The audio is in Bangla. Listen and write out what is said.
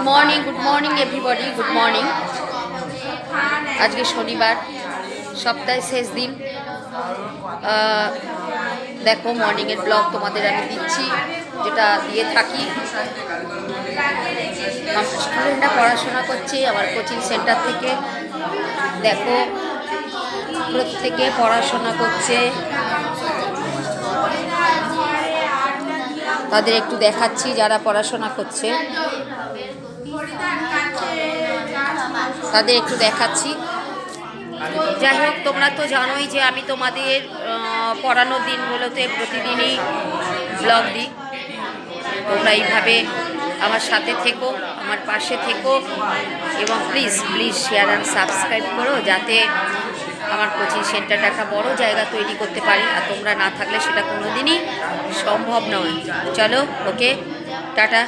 Good morning everybody, good morning. আজকে শনিবার, সপ্তাহের শেষ দিন। দেখো মর্নিংয়ের ব্লগ তোমাদের আমি দিচ্ছি, যেটা দিয়ে থাকি। স্টুডেন্টরা পড়াশোনা করছে আমার কোচিং সেন্টার থেকে। দেখো প্রত্যেকে পড়াশোনা করছে, তাদের একটু দেখাচ্ছি যারা পড়াশোনা করছে, তাদের একটু দেখাচ্ছি। যাই হোক, তোমরা তো জানোই যে আমি তোমাদের পড়ানোর দিনগুলোতে প্রতিদিনই ব্লগ দিই। তোমরা এইভাবে আমার সাথে থেকো, আমার পাশে থেকো এবং please please share and subscribe করো, যাতে আমার কোচিং সেন্টারটা একটা বড় জায়গা তৈরি করতে পারি। আর তোমরা না থাকলে সেটা কোনো দিনই সম্ভব নয়। চলো, ওকে, টাটা।